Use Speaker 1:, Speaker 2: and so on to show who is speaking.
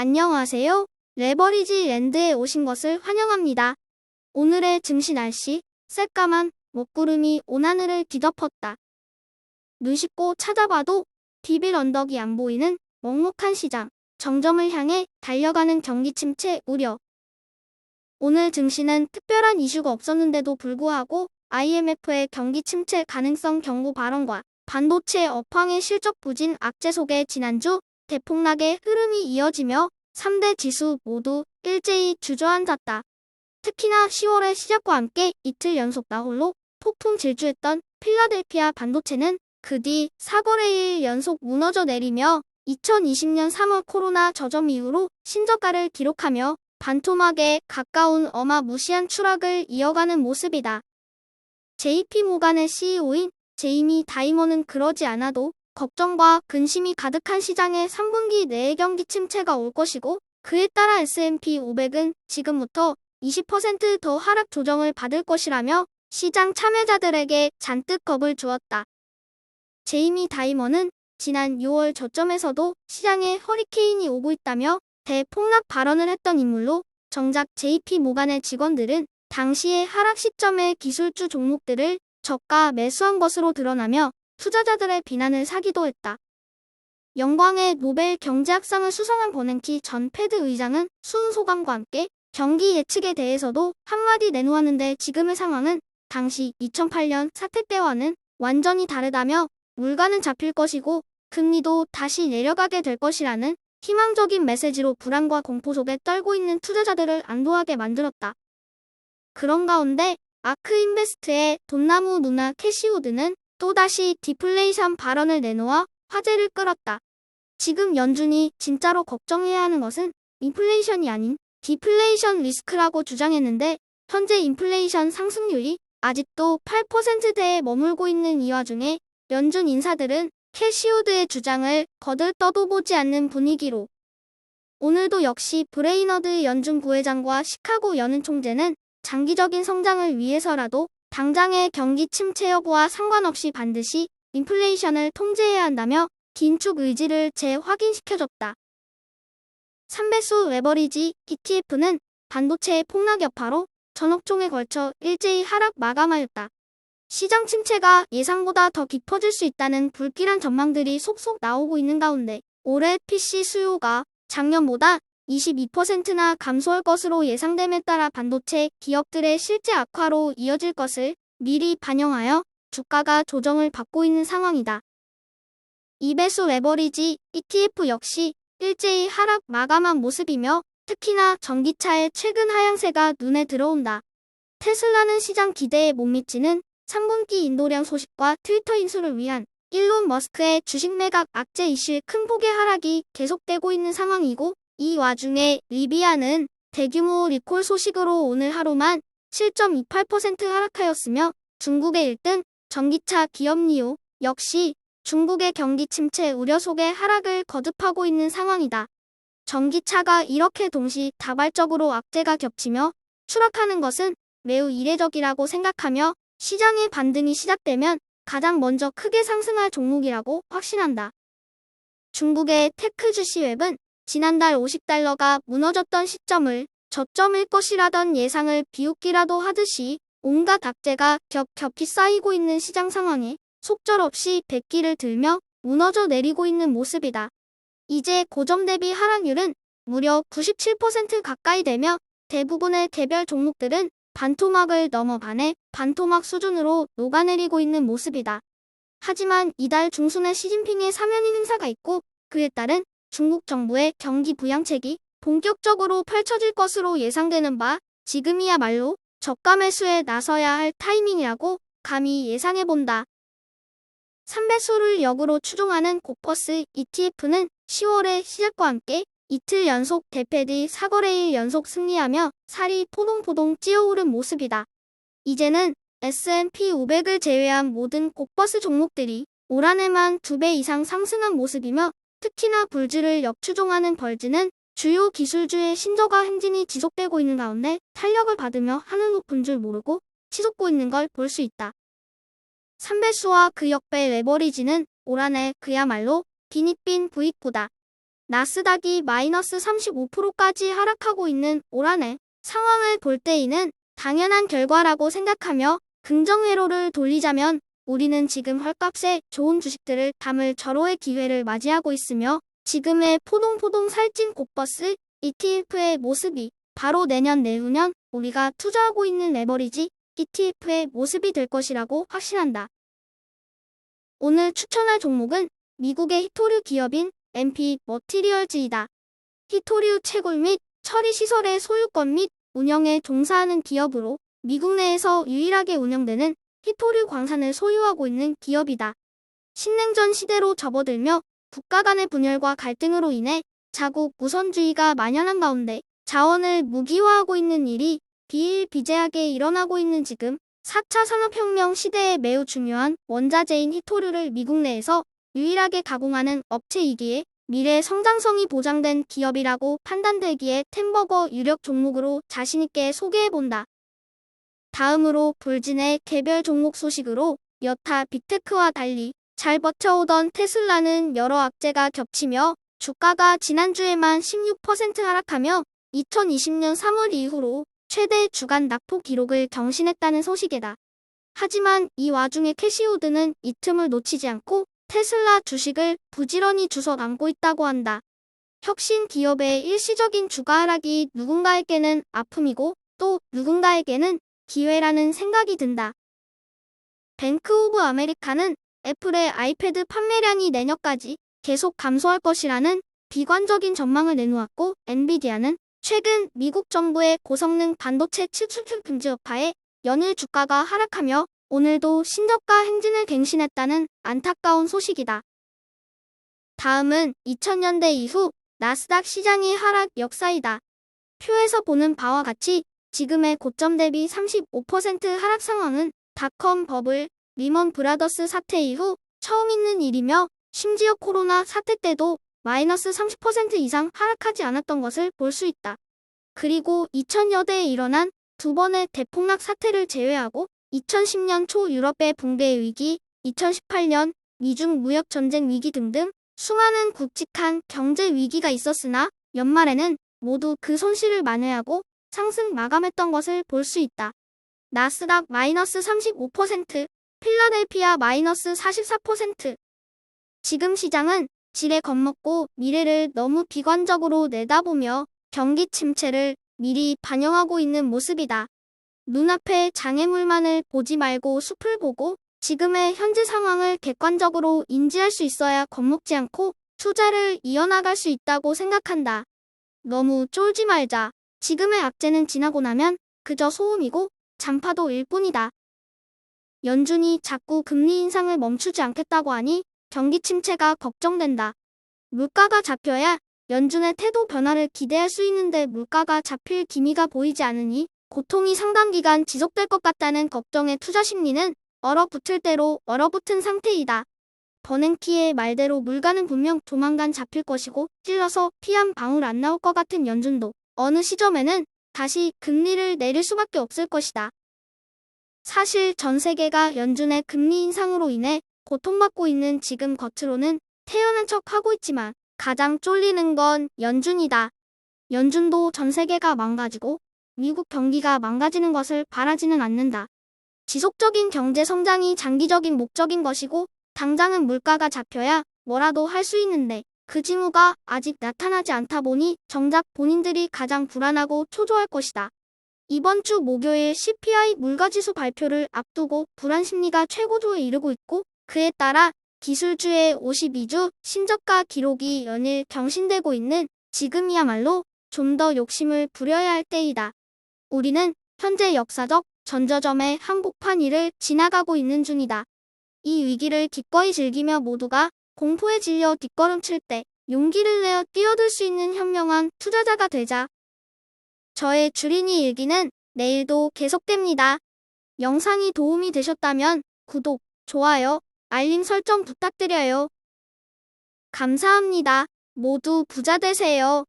Speaker 1: 안녕하세요. 레버리지 랜드에 오신 것을 환영합니다. 오늘의 증시 날씨, 새까만 먹구름이 온 하늘을 뒤덮었다. 눈 씻고 찾아봐도 비빌 언덕이 안 보이는 먹먹한 시장, 정점을 향해 달려가는 경기 침체 우려. 오늘 증시는 특별한 이슈가 없었는데도 불구하고 IMF의 경기 침체 가능성 경고 발언과 반도체 업황의 실적 부진 악재 속에 지난주 대폭락의 흐름이 이어지며 3대 지수 모두 일제히 주저앉았다. 특히나 10월의 시작과 함께 이틀 연속 나홀로 폭풍 질주했던 필라델피아 반도체는 그 뒤 4거래일 연속 무너져 내리며 2020년 3월 코로나 저점 이후로 신저가를 기록하며 반토막에 가까운 어마무시한 추락을 이어가는 모습이다. JP모간의 CEO인 제이미 다이머는 그러지 않아도 걱정과 근심이 가득한 시장에 3분기 내에 경기 침체가 올 것이고 그에 따라 S&P 500은 지금부터 20% 더 하락 조정을 받을 것이라며 시장 참여자들에게 잔뜩 겁을 주었다. 제이미 다이머는 지난 6월 저점에서도 시장에 허리케인이 오고 있다며 대폭락 발언을 했던 인물로 정작 JP모간의 직원들은 당시의 하락 시점의 기술주 종목들을 저가 매수한 것으로 드러나며 투자자들의 비난을 사기도 했다. 영광의 노벨 경제학상을 수상한 버냉키 전 패드 의장은 수은 소감과 함께 경기 예측에 대해서도 한마디 내놓았는데 지금의 상황은 당시 2008년 사태 때와는 완전히 다르다며 물가는 잡힐 것이고 금리도 다시 내려가게 될 것이라는 희망적인 메시지로 불안과 공포 속에 떨고 있는 투자자들을 안도하게 만들었다. 그런 가운데 아크인베스트의 돈나무 누나 캐시우드는 또다시 디플레이션 발언을 내놓아 화제를 끌었다. 지금 연준이 진짜로 걱정해야 하는 것은 인플레이션이 아닌 디플레이션 리스크라고 주장했는데 현재 인플레이션 상승률이 아직도 8%대에 머물고 있는 이 와중에 연준 인사들은 캐시우드의 주장을 거들떠도 보지 않는 분위기로 오늘도 역시 브레이너드 연준 부회장과 시카고 연은 총재는 장기적인 성장을 위해서라도 당장의 경기 침체 여부와 상관없이 반드시 인플레이션을 통제해야 한다며 긴축 의지를 재확인시켜줬다. 3배수 레버리지 ETF는 반도체의 폭락 여파로 전억 종에 걸쳐 일제히 하락 마감하였다. 시장 침체가 예상보다 더 깊어질 수 있다는 불길한 전망들이 속속 나오고 있는 가운데 올해 PC 수요가 작년보다 22%나 감소할 것으로 예상됨에 따라 반도체 기업들의 실제 악화로 이어질 것을 미리 반영하여 주가가 조정을 받고 있는 상황이다. 2배수 레버리지 ETF 역시 일제히 하락 마감한 모습이며 특히나 전기차의 최근 하향세가 눈에 들어온다. 테슬라는 시장 기대에 못 미치는 3분기 인도량 소식과 트위터 인수를 위한 일론 머스크의 주식 매각 악재 이슈의 큰 폭의 하락이 계속되고 있는 상황이고 이 와중에 리비아는 대규모 리콜 소식으로 오늘 하루만 7.28% 하락하였으며 중국의 1등 전기차 기업 니오 역시 중국의 경기 침체 우려 속에 하락을 거듭하고 있는 상황이다. 전기차가 이렇게 동시다발적으로 악재가 겹치며 추락하는 것은 매우 이례적이라고 생각하며 시장의 반등이 시작되면 가장 먼저 크게 상승할 종목이라고 확신한다. 중국의 테크 주시웹은 지난달 50달러가 무너졌던 시점을 저점일 것이라던 예상을 비웃기라도 하듯이 온갖 악재가 겹겹이 쌓이고 있는 시장 상황에 속절없이 백기를 들며 무너져 내리고 있는 모습이다. 이제 고점 대비 하락률은 무려 97% 가까이 되며 대부분의 개별 종목들은 반토막을 넘어 반토막 수준으로 녹아내리고 있는 모습이다. 하지만 이달 중순에 시진핑의 사면인 행사가 있고 그에 따른 중국 정부의 경기 부양책이 본격적으로 펼쳐질 것으로 예상되는 바 지금이야말로 저가 매수에 나서야 할 타이밍이라고 감히 예상해본다. 3배수를 역으로 추종하는 고퍼스 ETF는 10월의 시작과 함께 이틀 연속 대패 뒤 4거래일 연속 승리하며 살이 포동포동 찌어오른 모습이다. 이제는 S&P 500을 제외한 모든 고퍼스 종목들이 올 한 해만 2배 이상 상승한 모습이며 특히나 불주를 역추종하는 벌즈는 주요 기술주의 신저가 행진이 지속되고 있는 가운데 탄력을 받으며 하늘 높은 줄 모르고 치솟고 있는 걸 볼 수 있다. 3배수와 그 역배 레버리지는 올 한 해 그야말로 비닉빈 부익부다. 나스닥이 마이너스 35%까지 하락하고 있는 오란의 상황을 볼 때 이는 당연한 결과라고 생각하며 긍정회로를 돌리자면 우리는 지금 헐값에 좋은 주식들을 담을 절호의 기회를 맞이하고 있으며 지금의 포동포동 살찐 곡버스 ETF의 모습이 바로 내년 내후년 우리가 투자하고 있는 레버리지 ETF의 모습이 될 것이라고 확신한다. 오늘 추천할 종목은 미국의 히토류 기업인 MP 머티리얼즈이다. 히토류 채굴 및 처리 시설의 소유권 및 운영에 종사하는 기업으로 미국 내에서 유일하게 운영되는 히토류 광산을 소유하고 있는 기업이다. 신냉전 시대로 접어들며 국가 간의 분열과 갈등으로 인해 자국 우선주의가 만연한 가운데 자원을 무기화하고 있는 일이 비일비재하게 일어나고 있는 지금 4차 산업혁명 시대에 매우 중요한 원자재인 히토류를 미국 내에서 유일하게 가공하는 업체이기에 미래 성장성이 보장된 기업이라고 판단되기에 템버거 유력 종목으로 자신있게 소개해본다. 다음으로 불진의 개별 종목 소식으로 여타 빅테크와 달리 잘 버텨오던 테슬라는 여러 악재가 겹치며 주가가 지난주에만 16% 하락하며 2020년 3월 이후로 최대 주간 낙폭 기록을 경신했다는 소식이다. 하지만 이 와중에 캐시우드는 이 틈을 놓치지 않고 테슬라 주식을 부지런히 주워 안고 있다고 한다. 혁신 기업의 일시적인 주가 하락이 누군가에게는 아픔이고 또 누군가에게는 기회라는 생각이 든다. 뱅크 오브 아메리카는 애플의 아이패드 판매량이 내년까지 계속 감소할 것이라는 비관적인 전망을 내놓았고 엔비디아는 최근 미국 정부의 고성능 반도체 수출 금지 여파에 연일 주가가 하락하며 오늘도 신저가 행진을 갱신했다는 안타까운 소식이다. 다음은 2000년대 이후 나스닥 시장의 하락 역사이다. 표에서 보는 바와 같이 지금의 고점 대비 35% 하락 상황은 닷컴 버블, 리먼 브라더스 사태 이후 처음 있는 일이며 심지어 코로나 사태 때도 마이너스 30% 이상 하락하지 않았던 것을 볼 수 있다. 그리고 2000여대에 일어난 두 번의 대폭락 사태를 제외하고 2010년 초 유럽의 붕괴 위기, 2018년 미중 무역 전쟁 위기 등등 수많은 굵직한 경제 위기가 있었으나 연말에는 모두 그 손실을 만회하고 상승 마감했던 것을 볼 수 있다. 나스닥 마이너스 35%, 필라델피아 마이너스 44%. 지금 시장은 지레 겁먹고 미래를 너무 비관적으로 내다보며 경기 침체를 미리 반영하고 있는 모습이다. 눈앞의 장애물만을 보지 말고 숲을 보고 지금의 현재 상황을 객관적으로 인지할 수 있어야 겁먹지 않고 투자를 이어나갈 수 있다고 생각한다. 너무 쫄지 말자. 지금의 악재는 지나고 나면 그저 소음이고 잔파도일 뿐이다. 연준이 자꾸 금리 인상을 멈추지 않겠다고 하니 경기 침체가 걱정된다. 물가가 잡혀야 연준의 태도 변화를 기대할 수 있는데 물가가 잡힐 기미가 보이지 않으니 고통이 상당 기간 지속될 것 같다는 걱정에 투자 심리는 얼어붙을 대로 얼어붙은 상태이다. 버냉키의 말대로 물가는 분명 조만간 잡힐 것이고 찔러서 피 한 방울 안 나올 것 같은 연준도 어느 시점에는 다시 금리를 내릴 수밖에 없을 것이다. 사실 전 세계가 연준의 금리 인상으로 인해 고통받고 있는 지금 겉으로는 태연한 척하고 있지만 가장 쫄리는 건 연준이다. 연준도 전 세계가 망가지고 미국 경기가 망가지는 것을 바라지는 않는다. 지속적인 경제 성장이 장기적인 목적인 것이고 당장은 물가가 잡혀야 뭐라도 할 수 있는데 그 징후가 아직 나타나지 않다 보니 정작 본인들이 가장 불안하고 초조할 것이다. 이번 주 목요일 CPI 물가지수 발표를 앞두고 불안 심리가 최고조에 이르고 있고 그에 따라 기술주의 52주 신저가 기록이 연일 경신되고 있는 지금이야말로 좀 더 욕심을 부려야 할 때이다. 우리는 현재 역사적 전저점의 한복판위를 지나가고 있는 중이다. 이 위기를 기꺼이 즐기며 모두가 공포에 질려 뒷걸음칠 때 용기를 내어 뛰어들 수 있는 현명한 투자자가 되자. 저의 주린이 일기는 내일도 계속됩니다. 영상이 도움이 되셨다면 구독, 좋아요, 알림 설정 부탁드려요. 감사합니다. 모두 부자 되세요.